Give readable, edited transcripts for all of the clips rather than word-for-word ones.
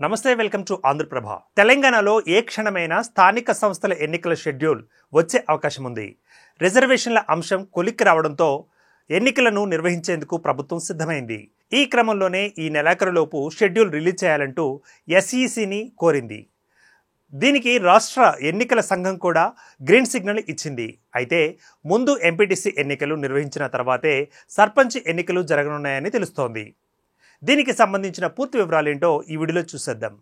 నమస్తే, welcome to Andhraprabha. తెలంగాణలో ఏ క్షణమైన స్థానిక సంస్థల ఎన్నికల షెడ్యూల్ వచ్చే అవకాశం ఉంది. రిజర్వేషన్ల అంశం కొలిక్కి రావడంతో ఎన్నికలను నిర్వహించేందుకు ప్రభుత్వం సిద్ధమైంది. ఈ క్రమంలోనే ఈ నెలాఖరులోపు షెడ్యూల్ రిలీజ్ చేయాలంటూ ఎస్ఈసిని కోరింది. దీనికి రాష్ట్ర ఎన్నికల సంఘం కూడా గ్రీన్ సిగ్నల్ ఇచ్చింది. అయితే ముందు ఎంపీటీసీ ఎన్నికలు నిర్వహించిన తర్వాతే సర్పంచ్ ఎన్నికలు జరగనున్నాయని తెలుస్తోంది. దీనికి సంబంధించిన పూర్తి వివరాలు ఏంటో ఈ వీడియోలో చూసేద్దాం.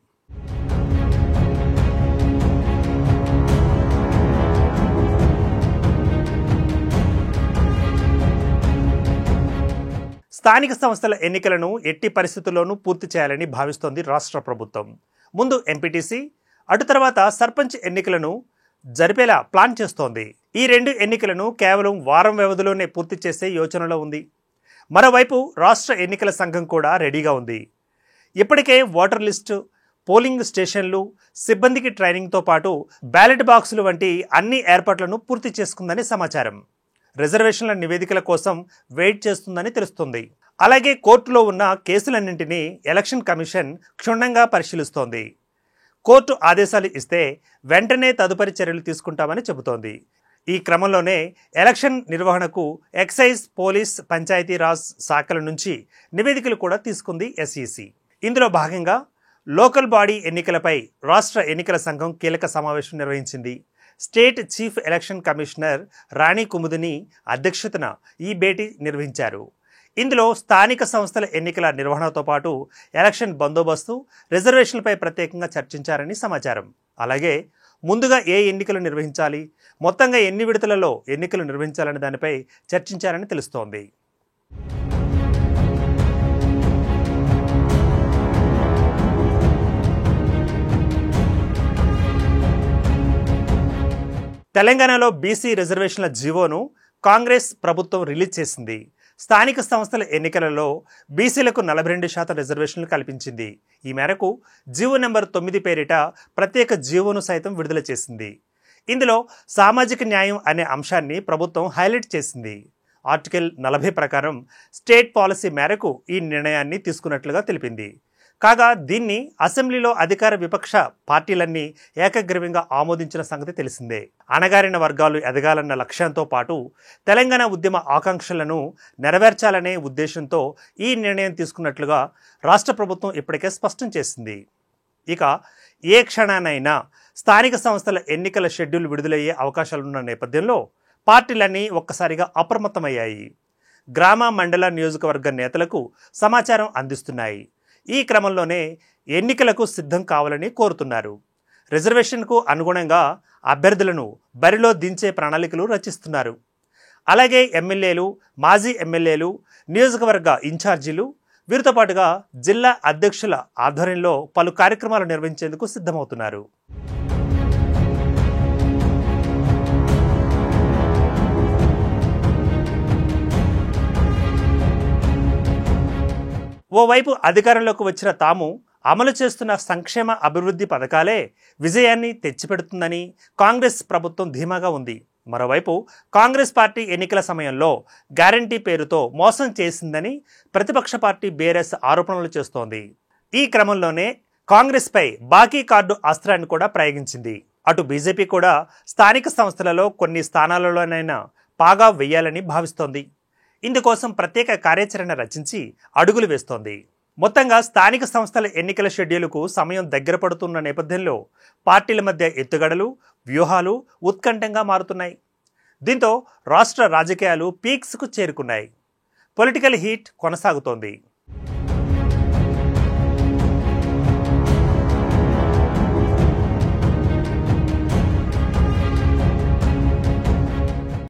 స్థానిక సంస్థల ఎన్నికలను ఎట్టి పరిస్థితుల్లోనూ పూర్తి చేయాలని భావిస్తోంది రాష్ట్ర ప్రభుత్వం. ముందు ఎంపీటీసీ, అటు తర్వాత సర్పంచ్ ఎన్నికలను జరిపేలా ప్లాన్ చేస్తోంది. ఈ రెండు ఎన్నికలను కేవలం వారం వ్యవధిలోనే పూర్తి చేసే యోచనలో ఉంది. మరోవైపు రాష్ట్ర ఎన్నికల సంఘం కూడా రెడీగా ఉంది. ఇప్పటికే ఓటర్ లిస్టు, పోలింగ్ స్టేషన్లు, సిబ్బందికి ట్రైనింగ్తో పాటు బ్యాలెట్ బాక్సులు వంటి అన్ని ఏర్పాట్లను పూర్తి చేసుకుందని సమాచారం. రిజర్వేషన్ల నివేదికల కోసం వెయిట్ చేస్తుందని తెలుస్తుంది. అలాగే కోర్టులో ఉన్న కేసులన్నింటినీ ఎలక్షన్ కమిషన్ క్షుణ్ణంగా పరిశీలిస్తోంది. కోర్టు ఆదేశాలు ఇస్తే వెంటనే తదుపరి చర్యలు తీసుకుంటామని చెబుతోంది. ఈ క్రమంలోనే ఎలక్షన్ నిర్వహణకు ఎక్సైజ్, పోలీస్, పంచాయతీరాజ్ శాఖల నుంచి నివేదికలు కూడా తీసుకుంది ఎస్ఈసి. ఇందులో భాగంగా లోకల్ బాడీ ఎన్నికలపై రాష్ట్ర ఎన్నికల సంఘం కీలక సమావేశం నిర్వహించింది. స్టేట్ చీఫ్ ఎలక్షన్ కమిషనర్ రాణి కుముదిని అధ్యక్షతన ఈ భేటీ నిర్వహించారు. ఇందులో స్థానిక సంస్థల ఎన్నికల నిర్వహణతో పాటు ఎలక్షన్ బందోబస్తు, రిజర్వేషన్లపై ప్రత్యేకంగా చర్చించారని సమాచారం. అలాగే ముందుగా ఏ ఎన్నికలు నిర్వహించాలి, మొత్తంగా ఎన్ని విడతలలో ఎన్నికలు నిర్వహించాలనే దానిపై చర్చించారని తెలుస్తోంది. తెలంగాణలో బీసీ రిజర్వేషన్ల జీవోను కాంగ్రెస్ ప్రభుత్వం రిలీజ్ చేసింది. స్థానిక సంస్థల ఎన్నికలలో బీసీలకు 42% రిజర్వేషన్లు కల్పించింది. ఈ మేరకు జీవో నెంబర్ 9 పేరిట ప్రత్యేక జీవోను సైతం విడుదల చేసింది. ఇందులో సామాజిక న్యాయం అనే అంశాన్ని ప్రభుత్వం హైలైట్ చేసింది. ఆర్టికల్ 40 ప్రకారం స్టేట్ పాలసీ మేరకు ఈ నిర్ణయాన్ని తీసుకున్నట్లుగా తెలిపింది. కాగా దీన్ని అసెంబ్లీలో అధికార విపక్ష పార్టీలన్నీ ఏకగ్రీవంగా ఆమోదించిన సంగతి తెలిసిందే. అణగారిన వర్గాలు ఎదగాలన్న లక్ష్యంతో పాటు తెలంగాణ ఉద్యమ ఆకాంక్షలను నెరవేర్చాలనే ఉద్దేశంతో ఈ నిర్ణయం తీసుకున్నట్లుగా రాష్ట్ర ప్రభుత్వం ఇప్పటికే స్పష్టం చేసింది. ఇక ఏ క్షణానైనా స్థానిక సంస్థల ఎన్నికల షెడ్యూల్ విడుదలయ్యే అవకాశాలున్న నేపథ్యంలో పార్టీలన్నీ ఒక్కసారిగా అప్రమత్తమయ్యాయి. గ్రామ, మండల, నియోజకవర్గ నేతలకు సమాచారం అందిస్తున్నాయి. ఈ క్రమంలోనే ఎన్నికలకు సిద్ధం కావాలని కోరుతున్నారు. రిజర్వేషన్కు అనుగుణంగా అభ్యర్థులను బరిలో దించే ప్రణాళికలు రచిస్తున్నారు. అలాగే ఎమ్మెల్యేలు, మాజీ ఎమ్మెల్యేలు, నియోజకవర్గ ఇన్ఛార్జీలు, వీరితో పాటుగా జిల్లా అధ్యక్షుల ఆధ్వర్యంలో పలు కార్యక్రమాలు నిర్వహించేందుకు సిద్ధమవుతున్నారు. ఓవైపు అధికారంలోకి వచ్చిన తాము అమలు చేస్తున్న సంక్షేమ అభివృద్ధి పథకాలే విజయాన్ని తెచ్చిపెడుతుందని కాంగ్రెస్ ప్రభుత్వం ధీమాగా ఉంది. మరోవైపు కాంగ్రెస్ పార్టీ ఎన్నికల సమయంలో గ్యారంటీ పేరుతో మోసం చేసిందని ప్రతిపక్ష పార్టీ బీఆర్ఎస్ ఆరోపణలు చేస్తోంది. ఈ క్రమంలోనే కాంగ్రెస్పై బాకీ కార్డు అస్త్రాన్ని కూడా ప్రయోగించింది. అటు బీజేపీ కూడా స్థానిక సంస్థలలో కొన్ని స్థానాలలోనైనా పాగా వేయాలని భావిస్తోంది. ఇందుకోసం ప్రత్యేక కార్యాచరణ రచించి అడుగులు వేస్తోంది. మొత్తంగా స్థానిక సంస్థల ఎన్నికల షెడ్యూలుకు సమయం దగ్గర పడుతున్న నేపథ్యంలో పార్టీల మధ్య ఎత్తుగడలు, వ్యూహాలు ఉత్కంఠంగా మారుతున్నాయి. దీంతో రాష్ట్ర రాజకీయాలు పీక్స్కు చేరుకున్నాయి. పొలిటికల్ హీట్ కొనసాగుతోంది.